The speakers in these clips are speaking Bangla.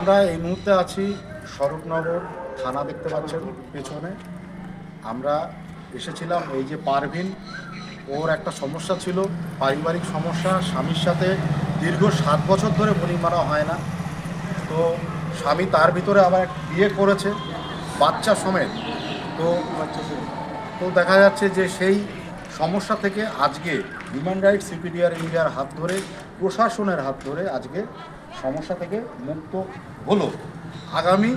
আমরা এই মুহূর্তে আছি স্বরূপনগর থানা, দেখতে পাচ্ছেন পেছনে। আমরা এসেছিলাম এই যে পারভিন, ওর একটা সমস্যা ছিল, পারিবারিক সমস্যা। স্বামীর সাথে দীর্ঘ 7 বছর ধরে বনিমানা হয় না। তো স্বামী তার ভিতরে আবার বিয়ে করেছে বাচ্চা সমেত। তো দেখা যাচ্ছে যে সেই সমস্যা থেকে আজকে হিউম্যান রাইটস সিপিডিআর ইন্ডিয়ার হাত ধরে, প্রশাসনের হাত ধরে আজকে সমস্যা থেকে মুক্ত হলো। আগামী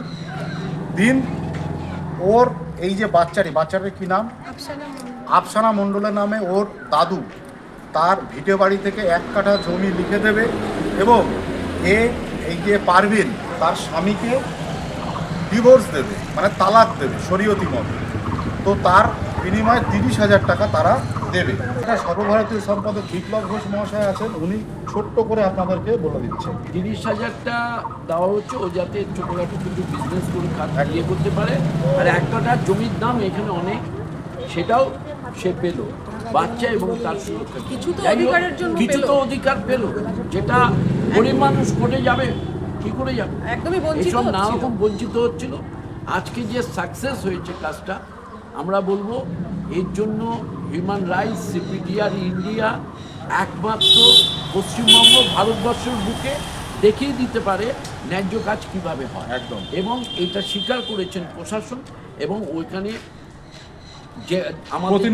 দিন ওর এই যে বাচ্চাটির কী নাম, আফসানা মণ্ডলের নামে ওর দাদু তার ভিটে বাড়ি থেকে 1 কাঠা জমি লিখে দেবে এবং এই যে পারভিন তার স্বামীকে ডিভোর্স দেবে, মানে তালাক দেবে শরীয়তি মতে। তো তার বিনিময়ে 30,000 টাকা তারা দেবে। এটা সর্বভারতীয় সম্পাদক বিপ্লব ঘোষ মহাশয় আছেন, উনি ছোট্ট করে আপনাদেরকে বলে দিচ্ছেন। 30,000টা দেওয়া হচ্ছে ও যাতে ছোটোখাটো কিছু বিজনেস করে ইয়ে করতে পারে। আর 1 কাঠা জমির দাম এখানে অনেক, সেটাও সে পেল, বাচ্চা এবং তার সুরক্ষা। কিছু তো অধিকার পেল, যেটা গরিব মানুষ কোর্টে যাবে, কি করে যাবে, একদমই বঞ্চিত, নানা রকম বঞ্চিত হচ্ছিল। আজকে যে সাকসেস হয়েছে কাজটা, আমরা বলবো এর জন্য হিউম্যান রাইটস সিপিডিআর ইন্ডিয়া একমাত্র পশ্চিমবঙ্গ ভারতবর্ষের বুকে দেখিয়ে দিতে পারে ন্যায্য কাজ কিভাবে হয় একদম। এবং এটা স্বীকার করেছেন প্রশাসন এবং ওইখানে যে আমাদের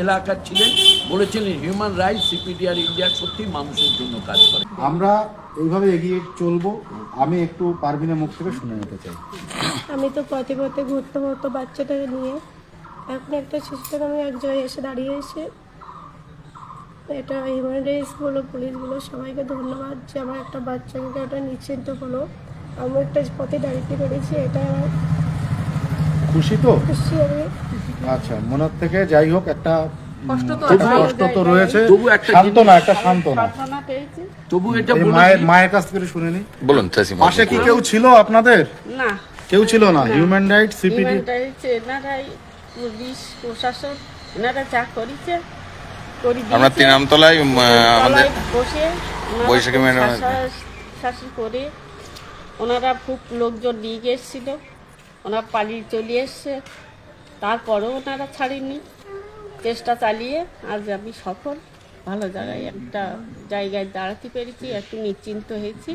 এলাকার ছিলেন, বলেছিলেন হিউম্যান রাইটস সিপিডিআর ইন্ডিয়া সত্যি মানুষের জন্য কাজ করে। আমরা এইভাবে এগিয়ে চলবো। আমি একটু পারভিনের মুখ থেকে শুনে নিতে চাই। আমি তো পথে পথে ঘুরতে ঘুরতে বাচ্চাটাকে নিয়ে এখন একটা শিশুটাকে আমি এক জায়গায় এসে দাঁড়িয়েছি। এটা হিউম্যান রাইটসগুলো, পুলিশগুলো সবাইকে ধন্যবাদ যে আমার একটা বাচ্চাকে ওটা নিশ্চিন্ত হলো। আমি একটা পথে দাঁড়িয়ে পেরেছি, এটা খুশি তো? খুশি আমি। আচ্ছা, মনের থেকে যাই হোক একটা কষ্ট তো রয়েছে, সান্ত্বনা পেয়েছি। তবু এটা মায়ের কাছ থেকে শুনে নি। বলুন, পাশে কি কেউ ছিল আপনাদের? না, কেউ ছিল না। হিউম্যান রাইটস সিপিডি এনারাই, পুলিশ প্রশাসন, এনারা যা করেছে আমরা 3 আমতলায় আমাদের বসে বৈশাখী মেলা শাসন করে ওনারা খুব লোকজন নিয়ে গিয়েছিল, ওনারা পালিয়ে চলে এসছে, তারপরেও ওনারা ছাড়েনি, চেষ্টা চালিয়ে আজ আমি সফল, ভালো জায়গায় একটা জায়গায় দাঁড়াতে পেরেছি, একটু নিশ্চিন্ত হয়েছি।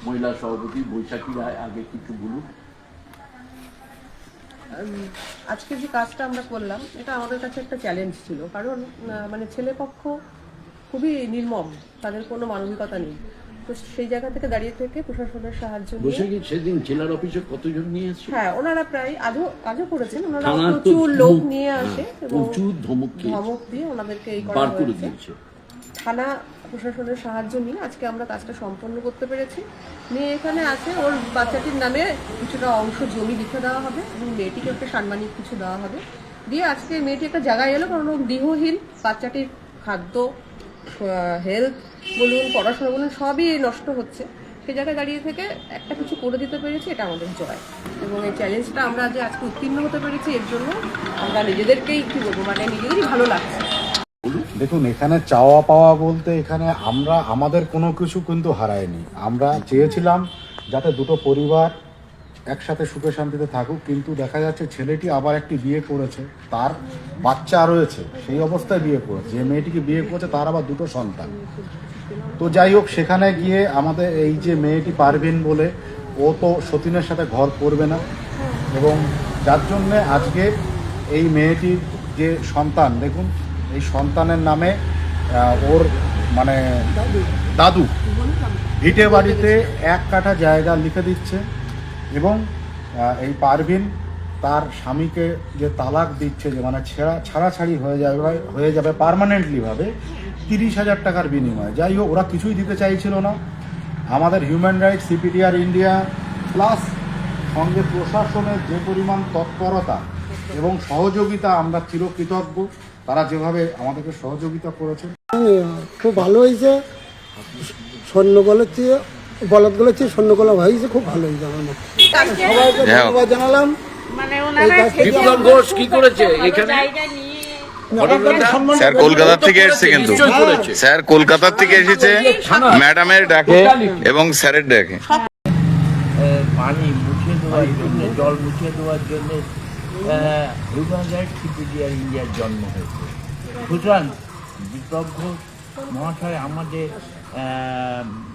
মহিলা সভাপতি বৈশাখী রায় আগে কিছু বলুন। আজকে যে কাজটা আমরা করলাম এটা আমাদের কাছে একটা চ্যালেঞ্জ ছিল, কারণ মানে ছেলেপক্ষ খুবই নির্মম, তাদের কোনো মানবিকতা নেই। তো সেই জায়গা থেকে দাঁড়িয়ে থেকে প্রশাসনের সাহায্য নিয়ে সেদিন জেলার অফিসে কতজন নিয়ে এসেছে? হ্যাঁ, ওনারা প্রায় আজও করেছেন, ওনারা প্রচুর লোক নিয়ে আসে এবং ধমক দিয়ে ওনাদেরকে এই করা হয়েছে। থানা প্রশাসনের সাহায্য নিয়ে আজকে আমরা কাজটা সম্পন্ন করতে পেরেছি। মেয়ে এখানে আছে, ওর বাচ্চাটির নামে কিছুটা অংশ জমি লিখে দেওয়া হবে এবং মেয়েটিকে একটা সাম্মানিক কিছু দেওয়া হবে, দিয়ে আজকে মেয়েটি একটা জায়গায় এলো, কারণ গৃহহীন, বাচ্চাটির খাদ্য, হেলথ বলুন, পড়াশোনা বলুন, সবই নষ্ট হচ্ছে। সেই জায়গায় দাঁড়িয়ে থেকে একটা কিছু করে দিতে পেরেছি, এটা আমাদের জয়। এবং এই চ্যালেঞ্জটা আমরা যে আজকে উত্তীর্ণ হতে পেরেছি, এর জন্য আমরা নিজেদেরকেই কি বলবো, মানে নিজেদেরই ভালো লাগছে। দেখুন, এখানে চাওয়া পাওয়া বলতে এখানে আমরা আমাদের কোনো কিছু কিন্তু হারাইনি। আমরা চেয়েছিলাম যাতে দুটো পরিবার একসাথে সুখে শান্তিতে থাকুক, কিন্তু দেখা যাচ্ছে ছেলেটি আবার একটি বিয়ে করেছে, তার বাচ্চা রয়েছে, সেই অবস্থায় বিয়ে করেছে। যে মেয়েটিকে বিয়ে করেছে তার আবার 2টো সন্তান। তো যাই হোক, সেখানে গিয়ে আমাদের এই যে মেয়েটি পারভিন বলে, ও তো সতীনের সাথে ঘর করবে না, এবং যার জন্যে আজকে এই মেয়েটির যে সন্তান, দেখুন এই সন্তানের নামে ওর মানে দাদু ভিটে বাড়িতে 1 কাঠা জায়গা লিখে দিচ্ছে এবং এই পারভিন তার স্বামীকে যে তালাক দিচ্ছে, যে মানে ছাড়াছাড়ি হয়ে যাবে পার্মানেন্টলিভাবে 30,000 টাকার বিনিময়ে। যাই হোক, ওরা কিছুই দিতে চাইছিল না। আমাদের human rights CPDR India plus সঙ্গে প্রশাসনের যে পরিমাণ তৎপরতা এবং সহযোগিতা, আমরা চিরকৃতজ্ঞ। তারা যেভাবে আমাদেরকে সহযোগিতা করেছে, খুব ভালো হয়েছে। বলদগুলোর চেয়ে স্বর্ণগোলা হয়েছে, খুব ভালো হয়েছে। আমার সবাইকে ধন্যবাদ জানালাম। বিপ্লব ঘোষ কি করেছে এখানে? স্যার কলকাতা থেকে এসেছে কিন্তু নিশ্চয়ই করেছে। স্যার কলকাতার থেকে এসেছে ম্যাডামের ডাকে এবং স্যারের ডাকে। পানি মুছে দেওয়ার জন্য, জল মুছে দেওয়ার জন্য হিউম্যান রাইটস সিপিডিআর ইন্ডিয়ার জন্ম হয়েছে। সুতরাং দীপক ঘোষ মহাশয় আমাদের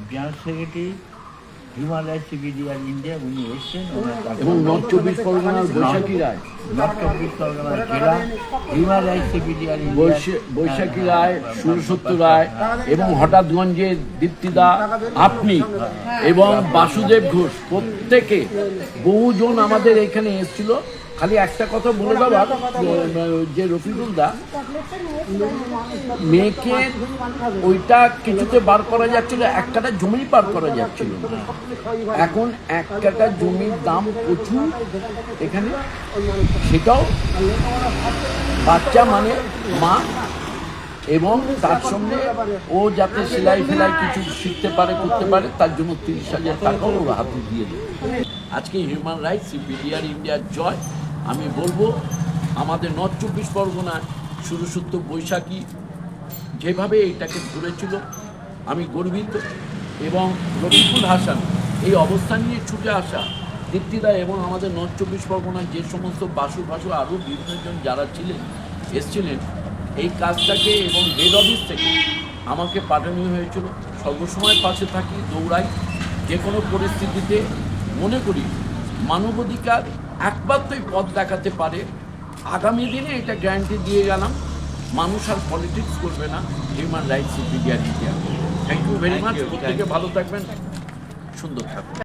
general secretary human rights CPDR India, উনি এসছেন। এবং নর্থ চব্বিশ পরগনার বৈশাখী রায়, নর্থ চব্বিশ পরগনা জেলা হিউম্যান রাইটস সিপিডিআর বৈশাখী রায়, সুরসত্য রায় এবং হঠাৎগঞ্জের দীপ্তিদা, আপনি এবং বাসুদেব ঘোষ, প্রত্যেকে বহুজন আমাদের এখানে এসেছিল। খালি একটা কথা বলে দেওয়ার, যে রফিকুল দা মেয়েকে ওইটা কিছুতে বার করা যাচ্ছিল, এক কাটা জমি বার করা যাচ্ছিল না। এখন এক কাটা জমির দাম প্রচুর এখানে, সেটাও বাচ্চা মানে মা, এবং তার সঙ্গে ও যাতে সেলাই ফেলাই কিছু শিখতে পারে, করতে পারে, তার জন্য 30,000 টাকাও ওর হাতে দিয়ে দেবে। আজকে হিউম্যান রাইটস সিপিডিআর ইন্ডিয়ার জয়। আমি বলবো আমাদের নর্থ চব্বিশ পরগনায় সুরসত্য বৈশাখী যেভাবে এটাকে ধরেছিল, আমি গর্বিত। এবং রফিকুল হাসান এই অবস্থান নিয়ে ছুটে আসা, দীপ্তিদা এবং আমাদের নর্থ চব্বিশ পরগনার যে সমস্ত বাসু আরও বিভিন্নজন যারা ছিলেন, এসছিলেন এই কাজটাকে, এবং হেড অফিস থেকে আমাকে পাঠানো হয়েছিল। সর্বসময় পাশে থাকি, দৌড়াই যে কোনো পরিস্থিতিতে। মনে করি মানবাধিকার একমাত্রই পথ দেখাতে পারে। আগামী দিনে এটা গ্যারান্টি দিয়ে গেলাম, মানুষ আর পলিটিক্স করবে না human rights CPDR India. Thank you very much. প্রত্যেকে ভালো থাকবেন, সুন্দর থাকবেন।